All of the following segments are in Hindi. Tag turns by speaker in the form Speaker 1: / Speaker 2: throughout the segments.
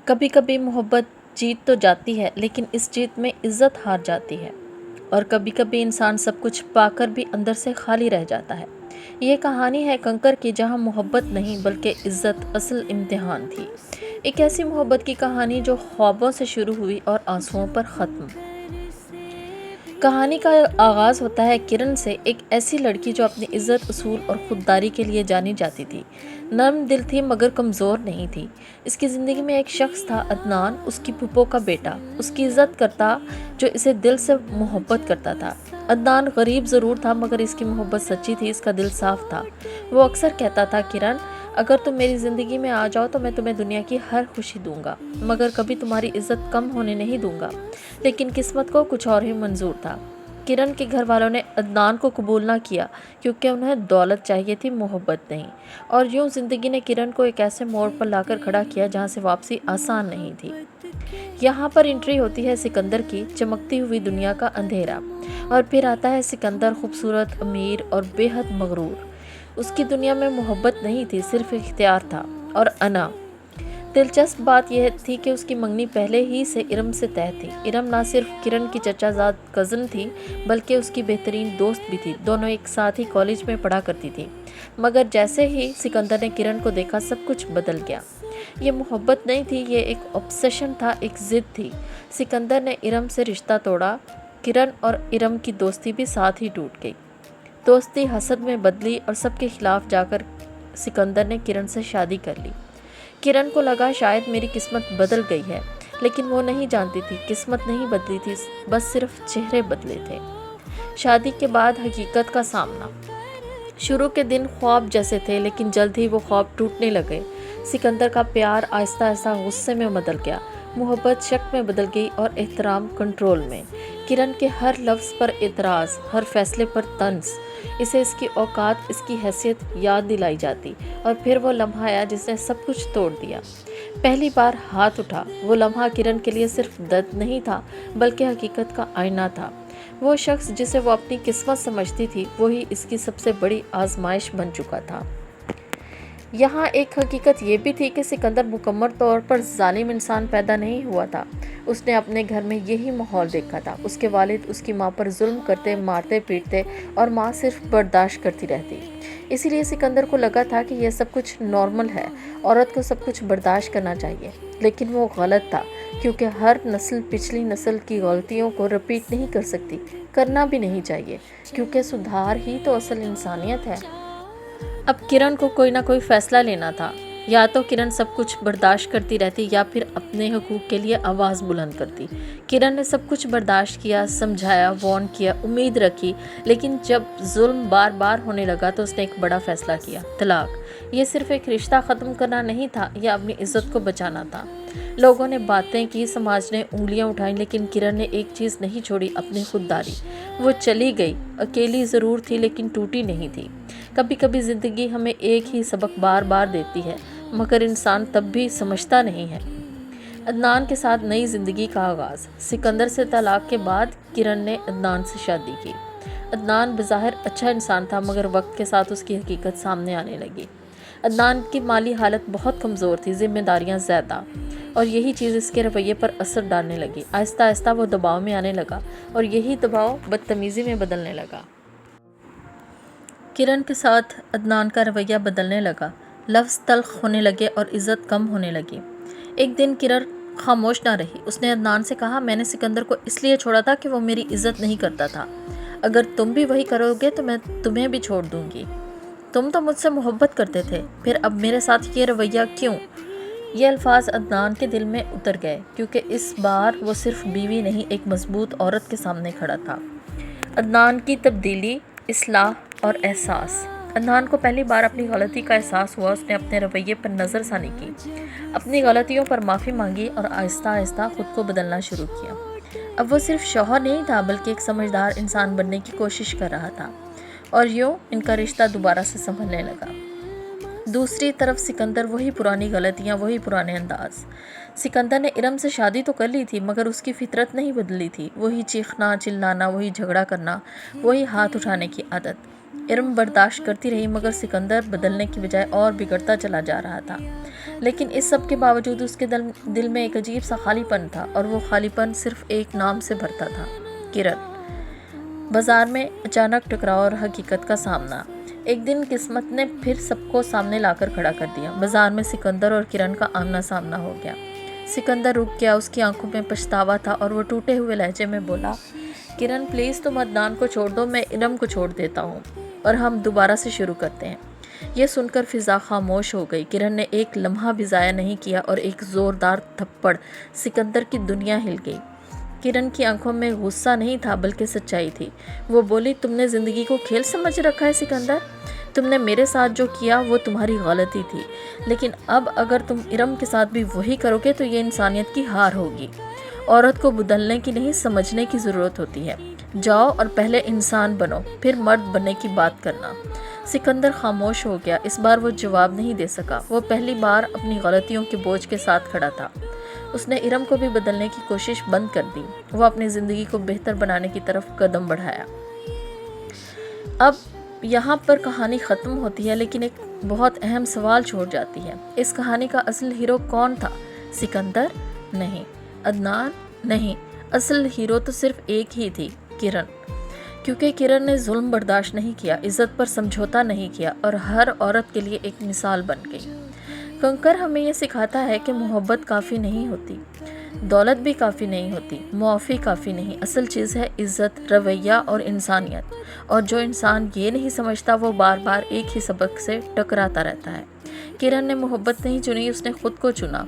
Speaker 1: कभी कभी मोहब्बत जीत तो जाती है, लेकिन इस जीत में इज्जत हार जाती है। और कभी कभी इंसान सब कुछ पाकर भी अंदर से खाली रह जाता है। ये कहानी है कंकर की, जहाँ मोहब्बत नहीं बल्कि इज्जत असल इम्तिहान थी। एक ऐसी मोहब्बत की कहानी जो ख्वाबों से शुरू हुई और आंसुओं पर ख़त्म। कहानी का आगाज़ होता है किरण से, एक ऐसी लड़की जो अपनी इज्जत, उसूल और खुददारी के लिए जानी जाती थी। नर्म दिल थी मगर कमज़ोर नहीं थी। इसकी ज़िंदगी में एक शख्स था, अदनान, उसकी फूफो का बेटा। उसकी इज्जत करता, जो इसे दिल से मोहब्बत करता था। अदनान गरीब ज़रूर था मगर इसकी मोहब्बत सच्ची थी, इसका दिल साफ था। वो अक्सर कहता था, किरण, अगर तुम मेरी ज़िंदगी में आ जाओ तो मैं तुम्हें दुनिया की हर खुशी दूंगा, मगर कभी तुम्हारी इज्जत कम होने नहीं दूंगा। लेकिन किस्मत को कुछ और ही मंजूर था। किरण के घर वालों ने अदनान को कबूल ना किया, क्योंकि उन्हें दौलत चाहिए थी, मोहब्बत नहीं। और यूं जिंदगी ने किरण को एक ऐसे मोड़ पर लाकर खड़ा किया जहां से वापसी आसान नहीं थी। यहाँ पर एंट्री होती है सिकंदर की, चमकती हुई दुनिया का अंधेरा। और फिर आता है सिकंदर, खूबसूरत, अमीर और बेहद मगरूर। उसकी दुनिया में मोहब्बत नहीं थी, सिर्फ इख्तियार था और अना। दिलचस्प बात यह थी कि उसकी मंगनी पहले ही से इरम से तय थी। इरम ना सिर्फ किरण की चचाजाद कज़न थी, बल्कि उसकी बेहतरीन दोस्त भी थी। दोनों एक साथ ही कॉलेज में पढ़ा करती थी। मगर जैसे ही सिकंदर ने किरण को देखा, सब कुछ बदल गया। ये मोहब्बत नहीं थी, ये एक ऑब्सेशन था, एक ज़िद थी। सिकंदर ने इरम से रिश्ता तोड़ा। किरण और इरम की दोस्ती भी साथ ही टूट गई। दोस्ती हसद में बदली और सबके खिलाफ जाकर सिकंदर ने किरण से शादी कर ली। किरण को लगा शायद मेरी किस्मत बदल गई है, लेकिन वो नहीं जानती थी किस्मत नहीं बदली थी, बस सिर्फ चेहरे बदले थे। शादी के बाद हकीकत का सामना। शुरू के दिन ख्वाब जैसे थे, लेकिन जल्द ही वो ख्वाब टूटने लगे। सिकंदर का प्यार आहिस्ता आहिस्ता गुस्से में बदल गया, मोहब्बत शक में बदल गई और एहतराम कंट्रोल में। किरण के हर लफ्ज़ पर एतराज़, हर फैसले पर तंज। इसे इसकी औकात, इसकी हैसियत याद दिलाई जाती। और फिर वो लम्हा आया जिसने सब कुछ तोड़ दिया। पहली बार हाथ उठा। वो लम्हा किरण के लिए सिर्फ दर्द नहीं था, बल्कि हकीकत का आईना था। वो शख्स जिसे वो अपनी किस्मत समझती थी, वही इसकी सबसे बड़ी आजमाइश बन चुका था। यहाँ एक हकीकत ये भी थी कि सिकंदर मुकम्मल तौर पर जालिम इंसान पैदा नहीं हुआ था। उसने अपने घर में यही माहौल देखा था। उसके वालिद उसकी माँ पर जुल्म करते, मारते पीटते, और माँ सिर्फ बर्दाश्त करती रहती। इसीलिए सिकंदर को लगा था कि यह सब कुछ नॉर्मल है, औरत को सब कुछ बर्दाश्त करना चाहिए। लेकिन वो गलत था, क्योंकि हर नस्ल पिछली नस्ल की गलतियों को रिपीट नहीं कर सकती, करना भी नहीं चाहिए, क्योंकि सुधार ही तो असल इंसानियत है। अब किरण को कोई ना कोई फैसला लेना था। या तो किरण सब कुछ बर्दाश्त करती रहती, या फिर अपने हकूक़ के लिए आवाज़ बुलंद करती। किरण ने सब कुछ बर्दाश्त किया, समझाया, वार्न किया, उम्मीद रखी। लेकिन जब जुल्म बार बार होने लगा तो उसने एक बड़ा फैसला किया, तलाक। ये सिर्फ एक रिश्ता ख़त्म करना नहीं था, यह अपनी इज्जत को बचाना था। लोगों ने बातें की, समाज ने उंगलियां उठाई, लेकिन किरण ने एक चीज़ नहीं छोड़ी, अपनी खुददारी। वो चली गई, अकेली ज़रूर थी लेकिन टूटी नहीं थी। कभी कभी ज़िंदगी हमें एक ही सबक बार बार देती है, मगर इंसान तब भी समझता नहीं है। अदनान के साथ नई ज़िंदगी का आगाज़। सिकंदर से तलाक के बाद किरण ने अदनान से शादी की। अदनान बज़ाहिर अच्छा इंसान था, मगर वक्त के साथ उसकी हकीकत सामने आने लगी। अदनान की माली हालत बहुत कमज़ोर थी, जिम्मेदारियां ज़्यादा, और यही चीज़ इसके रवैये पर असर डालने लगी। आहिस्ता आहिस्ता वो दबाव में आने लगा, और यही दबाव बदतमीज़ी में बदलने लगा। किरण के साथ अदनान का रवैया बदलने लगा। लफ्ज़ तल्ख होने लगे और इज़्ज़त कम होने लगी। एक दिन किरण खामोश ना रही। उसने अदनान से कहा, मैंने सिकंदर को इसलिए छोड़ा था कि वो मेरी इज़्ज़त नहीं करता था। अगर तुम भी वही करोगे तो मैं तुम्हें भी छोड़ दूंगी। तुम तो मुझसे मोहब्बत करते थे, फिर अब मेरे साथ ये रवैया क्यों? ये अल्फाज अदनान के दिल में उतर गए, क्योंकि इस बार वो सिर्फ बीवी नहीं, एक मजबूत औरत के सामने खड़ा था। अदनान की तब्दीली, इस्लाह और एहसास। अदनान को पहली बार अपनी गलती का एहसास हुआ। उसने अपने रवैये पर नज़रसानी की, अपनी गलतियों पर माफ़ी मांगी और आहिस्ता आहिस्ता ख़ुद को बदलना शुरू किया। अब वो सिर्फ शौहर नहीं था, बल्कि एक समझदार इंसान बनने की कोशिश कर रहा था। और यूँ इनका रिश्ता दोबारा से संभलने लगा। दूसरी तरफ सिकंदर, वही पुरानी गलतियाँ, वही पुराने अंदाज। सिकंदर ने इरम से शादी तो कर ली थी, मगर उसकी फितरत नहीं बदली थी। वही चीखना, चिल्लाना, वही झगड़ा करना, वही हाथ उठाने की आदत। इरम बर्दाश्त करती रही, मगर सिकंदर बदलने की बजाय और बिगड़ता चला जा रहा था। लेकिन इस सब के बावजूद उसके दिल में एक अजीब सा खालीपन था, और वो खालीपन सिर्फ एक नाम से भरता था, किरण। बाजार में अचानक टकराव और हकीकत का सामना। एक दिन किस्मत ने फिर सबको सामने लाकर खड़ा कर दिया। बाजार में सिकंदर और किरण का आमना सामना हो गया। सिकंदर रुक गया, उसकी आंखों में पछतावा था और वो टूटे हुए लहजे में बोला, किरण प्लीज़ तुम अदनान को छोड़ दो, मैं इरम को छोड़ देता हूँ और हम दोबारा से शुरू करते हैं। यह सुनकर फिजा खामोश हो गई। किरण ने एक लम्हा भी ज़ाया नहीं किया और एक ज़ोरदार थप्पड़ सिकंदर की दुनिया हिल गई। किरण की आंखों में गुस्सा नहीं था बल्कि सच्चाई थी। वो बोली, तुमने ज़िंदगी को खेल समझ रखा है सिकंदर। तुमने मेरे साथ जो किया वो तुम्हारी गलती थी, लेकिन अब अगर तुम इरम के साथ भी वही करोगे तो ये इंसानियत की हार होगी। औरत को बदलने की नहीं, समझने की ज़रूरत होती है। जाओ और पहले इंसान बनो, फिर मर्द बनने की बात करना। सिकंदर खामोश हो गया। इस बार वो जवाब नहीं दे सका। वो पहली बार अपनी गलतियों के बोझ के साथ खड़ा था। उसने इरम को भी बदलने की कोशिश बंद कर दी। वो अपनी ज़िंदगी को बेहतर बनाने की तरफ कदम बढ़ाया। अब यहाँ पर कहानी ख़त्म होती है, लेकिन एक बहुत अहम सवाल छोड़ जाती है। इस कहानी का असल हीरो कौन था? सिकंदर? नहीं। अदनान? नहीं। असल हीरो तो सिर्फ एक ही थी, किरण। क्योंकि किरण ने जुल्म बर्दाश्त नहीं किया, इज़्ज़त पर समझौता नहीं किया और हर औरत के लिए एक मिसाल बन गई। कंकर हमें ये सिखाता है कि मोहब्बत काफ़ी नहीं होती, दौलत भी काफ़ी नहीं होती, मुआफ़ी काफ़ी नहीं। असल चीज़ है इज़्ज़त, रवैया और इंसानियत। और जो इंसान ये नहीं समझता वो बार बार एक ही सबक से टकराता रहता है। किरण ने मोहब्बत नहीं चुनी, उसने ख़ुद को चुना।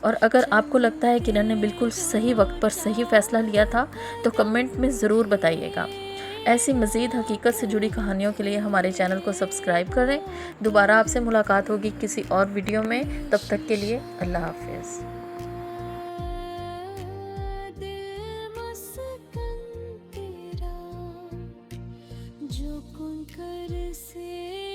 Speaker 1: और अगर आपको लगता है किरण ने बिल्कुल सही वक्त पर सही फ़ैसला लिया था तो कमेंट में ज़रूर बताइएगा। ऐसी मज़ीद हकीकत से जुड़ी कहानियों के लिए हमारे चैनल को सब्सक्राइब करें। दोबारा आपसे मुलाकात होगी किसी और वीडियो में। तब तक के लिए अल्लाह हाफ़िज़।
Speaker 2: जो कुंकर से